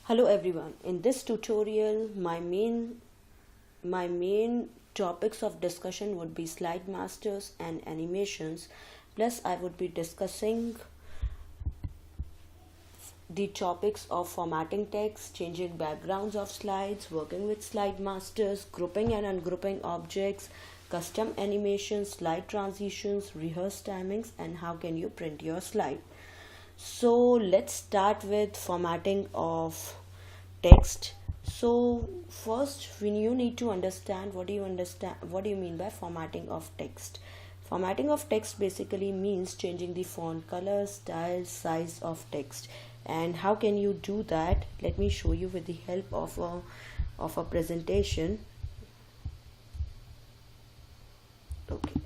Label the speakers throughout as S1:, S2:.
S1: Hello everyone. In this tutorial, my main topics of discussion would be slide masters and animations. Plus, I would be discussing the topics of formatting text, changing backgrounds of slides, working with slide masters, grouping and ungrouping objects, custom animations, slide transitions, rehearse timings, and how can you print your slide. So let's start with formatting of text. So first, when you need to understand what do you mean by formatting of text. Formatting of text basically means changing the font color, style, size of text. And how can you do that? Let me show you with the help of a presentation. Okay,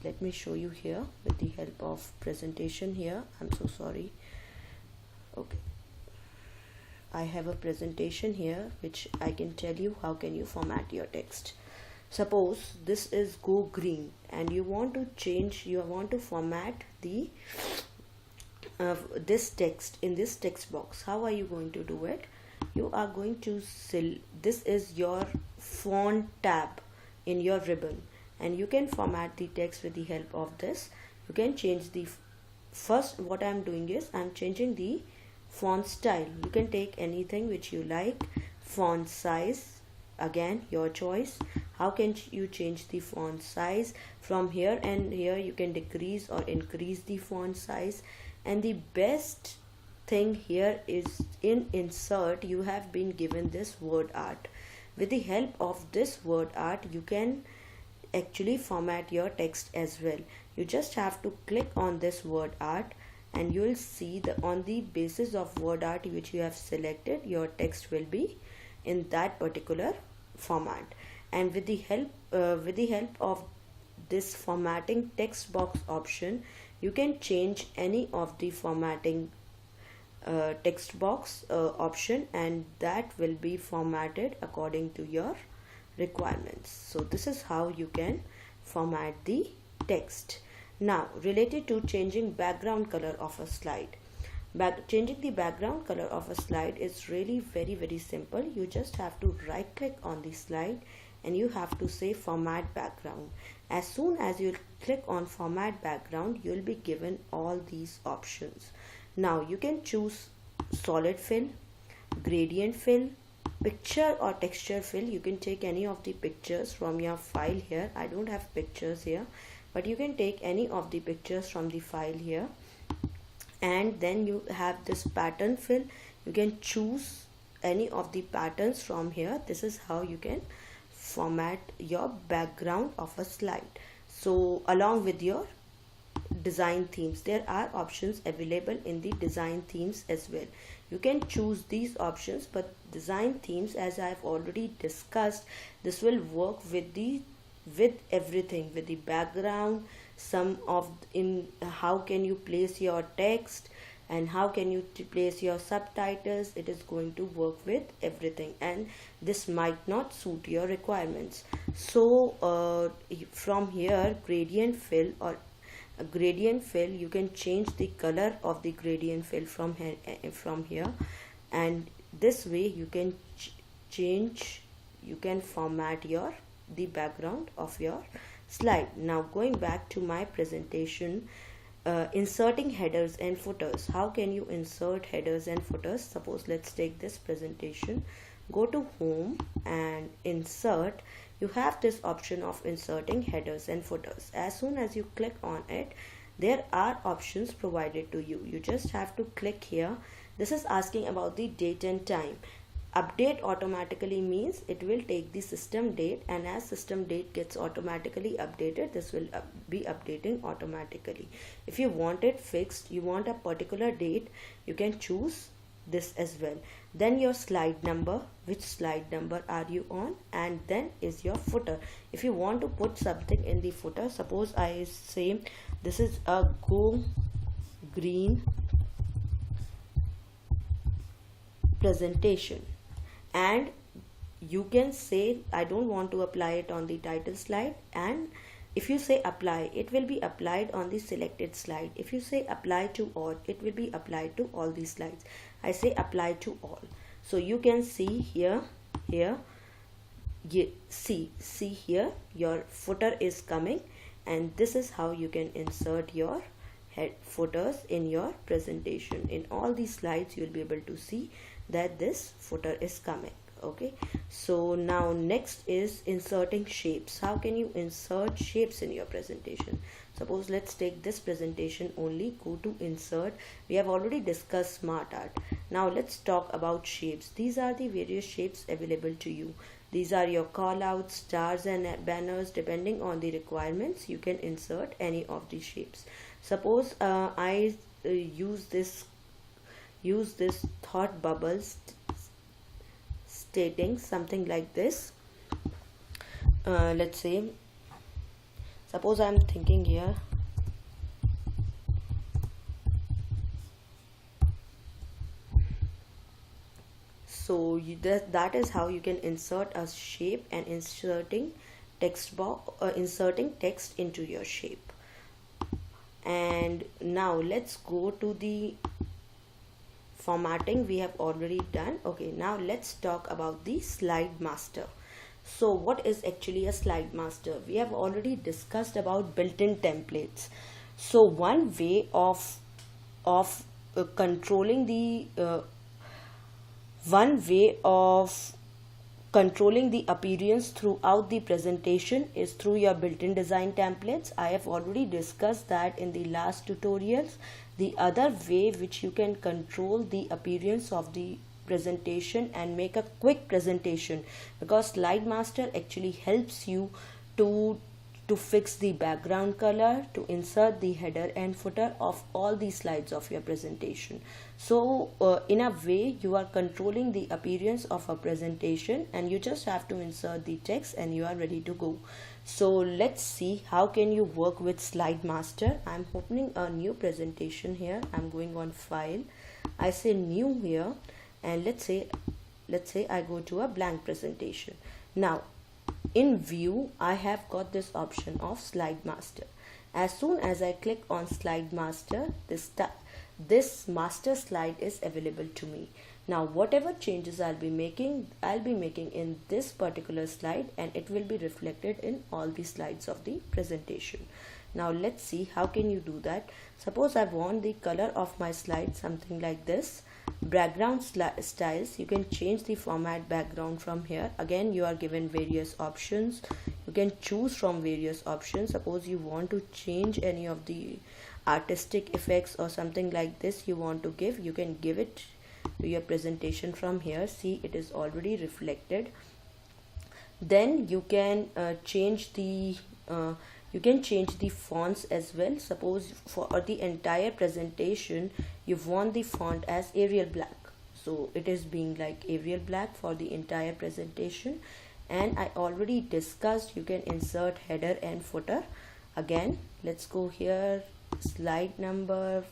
S1: let me show you here with the help of presentation here. I'm so sorry. Okay, I have a presentation here which I can tell you how can you format your text. Suppose this is go green and you want to format the this text in this text box. How are you going to do it? You are going to this is your font tab in your ribbon, and you can format the text with the help of this. You can change the first what I'm doing is I'm changing the font style. You can take anything which you like. Font size, again your choice. How can you change the font size? From here and here you can decrease or increase the font size. And the best thing here is in insert you have been given this word art. With the help of this word art you can actually format your text as well. You just have to click on this word art and you will see that on the basis of word art which you have selected, your text will be in that particular format. And with the help of this formatting text box option, you can change any of the formatting text box option, and that will be formatted according to your requirements. So this is how you can format the text. Now, related to changing background color of a slide. Changing the background color of a slide is really very simple. You just have to right click on the slide and you have to say format background. As soon as you click on format background, you will be given all these options. Now you can choose solid fill, gradient fill, picture or texture fill. You can take any of the pictures from your file here. I don't have pictures here, but you can take any of the pictures from the file here. And then you have this pattern fill. You can choose any of the patterns from here. This is how you can format your background of a slide. So along with your design themes, there are options available in the design themes as well. You can choose these options, but design themes, as I've already discussed, this will work with everything, with the background, some of in how can you place your text and how can you place your subtitles. It is going to work with everything, and this might not suit your requirements. So from here, gradient fill or a gradient fill, you can change the color of the gradient fill from here, and this way you can you can format the background of your slide. Now going back to my presentation, inserting headers and footers. How can you insert headers and footers? Suppose let's take this presentation. Go to home and insert. You have this option of inserting headers and footers. As soon as you click on it, there are options provided to you. You just have to click here. This is asking about the date and time. Update automatically means it will take the system date, and as system date gets automatically updated, this will be updating automatically. If you want it fixed, you want a particular date, you can choose this as well. Then your slide number, which slide number are you on, and then is your footer. If you want to put something in the footer, suppose I say this is a go green presentation, and you can say I don't want to apply it on the title slide, and if you say apply, it will be applied on the selected slide. If you say apply to all, it will be applied to all these slides. I say apply to all. So you can see here, see here, your footer is coming, and this is how you can insert your head footers in your presentation. In all these slides you'll be able to see that this footer is coming. Okay, so now next is inserting shapes. How can you insert shapes in your presentation? Suppose let's take this presentation only, go to insert. We have already discussed smart art. Now let's talk about shapes. These are the various shapes available to you. These are your call outs, stars and banners. Depending on the requirements, you can insert any of the shapes. Suppose I use this thought bubbles stating something like this. Let's say, suppose I'm thinking here, so that is how you can insert a shape and inserting text into your shape. And now let's go to the formatting we have already done. Okay, now let's talk about the slide master. So what is actually a slide master? We have already discussed about built-in templates. So one way of controlling the appearance throughout the presentation is through your built-in design templates. I have already discussed that in the last tutorials. The other way which you can control the appearance of the presentation and make a quick presentation, because slide master actually helps you to fix the background color, to insert the header and footer of all the slides of your presentation. So in a way you are controlling the appearance of a presentation, and you just have to insert the text and you are ready to go. So let's see how can you work with slide master. I'm opening a new presentation here. I'm going on file, I say new here, and let's say I go to a blank presentation. Now in view I have got this option of slide master. As soon as I click on slide master, this master slide is available to me. Now whatever changes I'll be making in this particular slide, and it will be reflected in all the slides of the presentation. Now let's see how can you do that. Suppose I want the color of my slide something like this. Background styles, you can change the format background from here. Again, you are given various options. You can choose from various options. Suppose you want to change any of the artistic effects or something like this you want to give, you can give it to your presentation from here. See, it is already reflected. Then you can change the fonts as well. Suppose for the entire presentation you want the font as Arial black, so it is being like Arial black for the entire presentation. And I already discussed you can insert header and footer. Again, let's go here, slide number,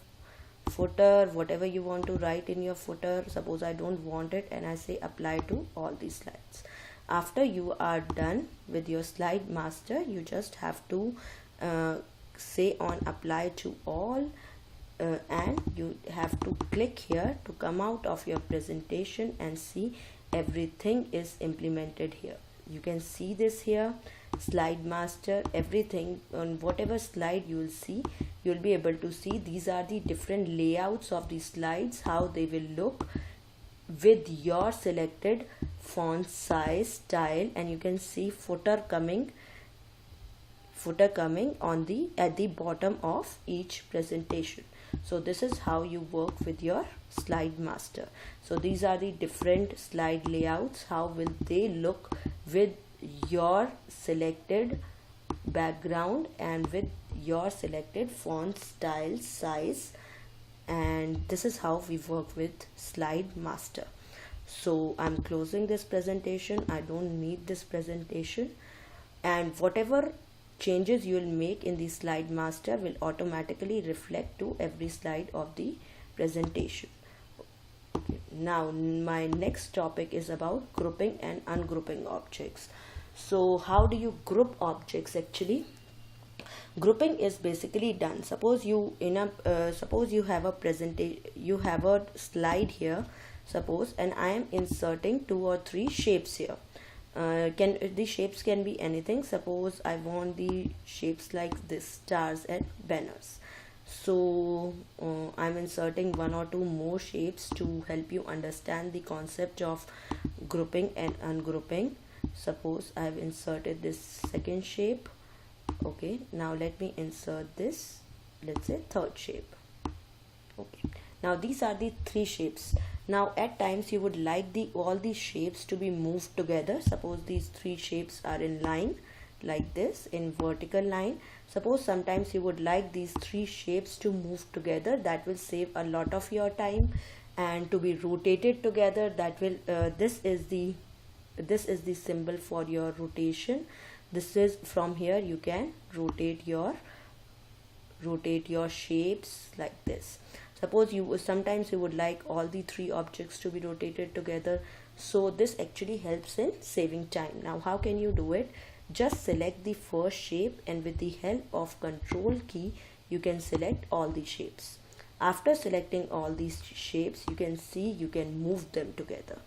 S1: footer, whatever you want to write in your footer. Suppose I don't want it, and I say apply to all these slides. After you are done with your slide master, you just have to say on apply to all, and you have to click here to come out of your presentation and see everything is implemented here. You can see this here, slide master, everything on whatever slide you will see, you'll be able to see these are the different layouts of the slides, how they will look with your selected font size, style, and you can see footer coming on at the bottom of each presentation. So this is how you work with your slide master. So these are the different slide layouts, how will they look with your selected background and with your selected font style, size, and this is how we work with slide master. So I'm closing this presentation. I don't need this presentation, and whatever changes you will make in the slide master will automatically reflect to every slide of the presentation. Okay. Now my next topic is about grouping and ungrouping objects. So how do you group objects actually? Grouping is basically done. Suppose you suppose you have a you have a slide here, suppose, and I am inserting 2 or 3 shapes here. Can the shapes can be anything. Suppose I want the shapes like this, stars and banners. So I'm inserting 1 or 2 more shapes to help you understand the concept of grouping and ungrouping. Suppose I've inserted this second shape. Okay, now let me insert this, let's say, third shape. Okay, now these are the 3 shapes. Now at times you would like all these shapes to be moved together. Suppose these 3 shapes are in line like this, in vertical line. Suppose sometimes you would like these 3 shapes to move together. That will save a lot of your time, and to be rotated together, that will this is the symbol for your rotation. This is, from here you can rotate your shapes like this. Suppose sometimes you would like all the 3 objects to be rotated together. So this actually helps in saving time. Now how can you do it? Just select the first shape, and with the help of Control key you can select all the shapes. After selecting all these shapes, you can see you can move them together.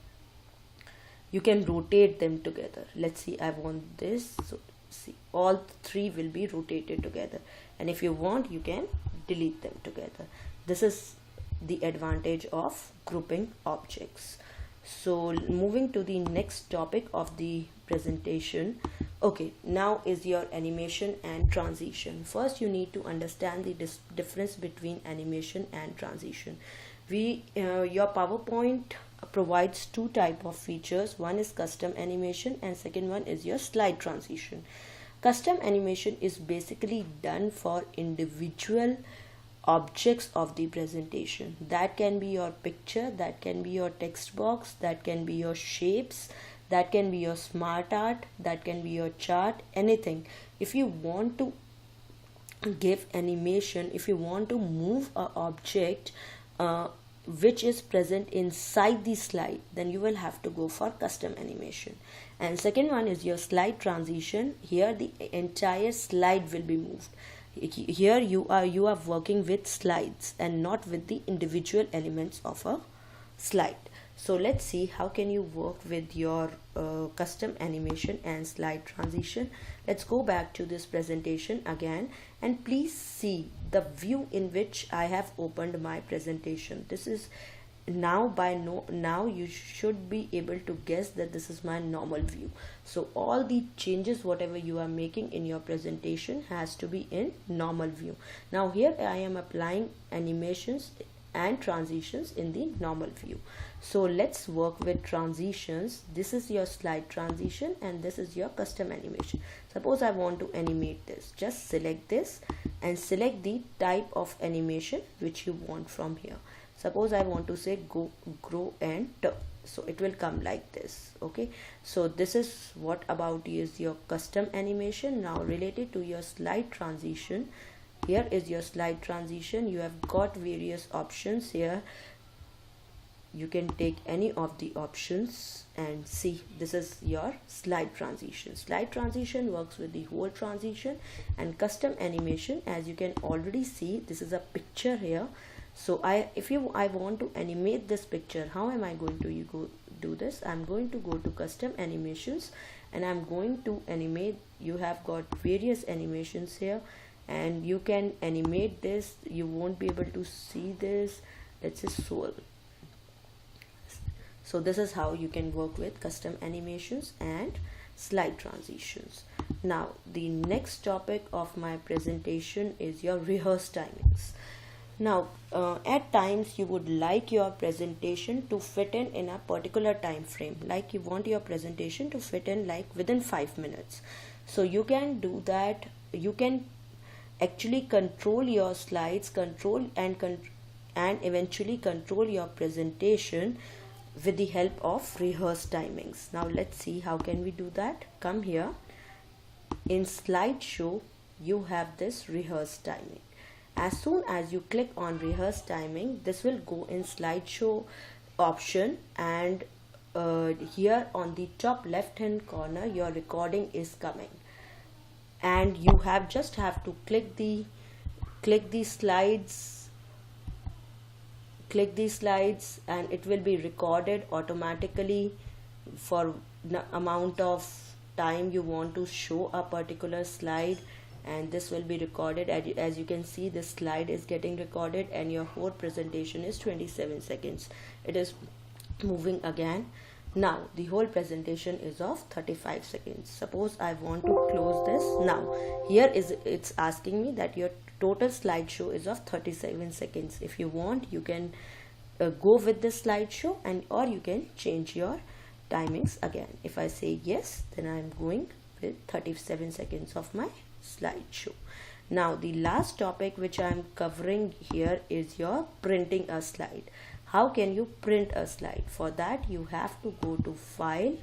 S1: You can rotate them together. Let's see, I want this. So see, all 3 will be rotated together, and if you want you can delete them together. This is the advantage of grouping objects. So moving to the next topic of the presentation. Okay, now is your animation and transition. First you need to understand the difference between animation and transition. Your PowerPoint provides 2 type of features. One is custom animation and second one is your slide transition. Custom animation is basically done for individual objects of the presentation. That can be your picture, that can be your text box, that can be your shapes, that can be your smart art, that can be your chart, anything. If you want to give animation, if you want to move an object which is present inside the slide, then you will have to go for custom animation. And second one is your slide transition. Here the entire slide will be moved. Here you are working with slides and not with the individual elements of a slide. So let's see how can you work with your custom animation and slide transition. Let's go back to this presentation again, and please see the view in which I have opened my presentation. This is now now you should be able to guess that this is my normal view. So all the changes whatever you are making in your presentation has to be in normal view. Now here I am applying animations and transitions in the normal view. So let's work with transitions. This is your slide transition and this is your custom animation. Suppose I want to animate this. Just select this and select the type of animation which you want from here. Suppose I want to say go, grow and turn. So it will come like this. Okay, so this is what about is your custom animation. Now related to your slide transition, here is your slide transition. You have got various options here. You can take any of the options and see, this is your slide transition. Slide transition works with the whole transition, and custom animation, as you can already see, this is a picture here. So I want to animate this picture, how am I going to do this? I'm going to go to custom animations and I'm going to animate. You have got various animations here and you can animate this. You won't be able to see this. Let's say soul. So this is how you can work with custom animations and slide transitions. Now the next topic of my presentation is your rehearse timings. Now at times you would like your presentation to fit in a particular time frame, like you want your presentation to fit in like within 5 minutes. So you can do that. You can actually control your slides, and eventually control your presentation with the help of rehearse timings. Now let's see how can we do that. Come here, in slideshow you have this rehearse timing. As soon as you click on rehearse timing, this will go in slideshow option, and here on the top left hand corner your recording is coming, and you have to click the slides, and it will be recorded automatically for the amount of time you want to show a particular slide, and this will be recorded. As you can see, this slide is getting recorded and your whole presentation is 27 seconds. It is moving again. Now the whole presentation is of 35 seconds. Suppose I want to close this. Now here it's asking me that your total slideshow is of 37 seconds. If you want, you can go with this slideshow, and or you can change your timings again. If I say yes, then I'm going with 37 seconds of my slideshow. Now the last topic which I'm covering here is your printing a slide. How can you print a slide? For that you have to go to file,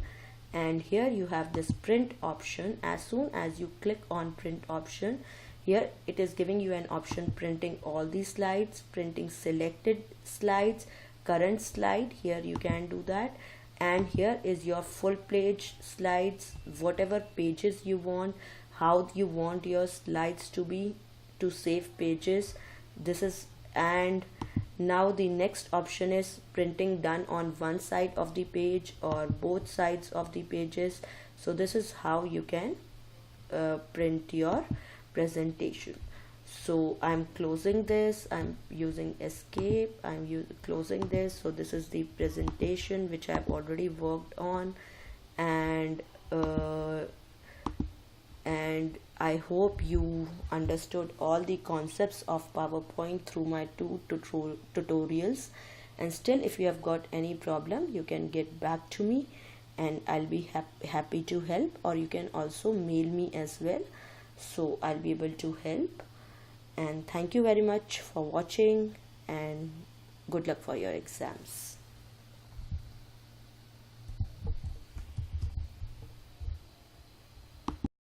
S1: and here you have this print option. As soon as you click on print option, here it is giving you an option printing all these slides, printing selected slides, current slide. Here you can do that, and here is your full page slides, whatever pages you want, how you want your slides to be, to save pages. This is, and now the next option is printing done on one side of the page or both sides of the pages. So this is how you can print your presentation. So I'm closing this, I'm using escape, closing this. So this is the presentation which I've already worked on, and I hope you understood all the concepts of PowerPoint through my two tutorials. And still, if you have got any problem, you can get back to me and I'll be happy to help, or you can also mail me as well, so I'll be able to help. And thank you very much for watching, and good luck for your exams.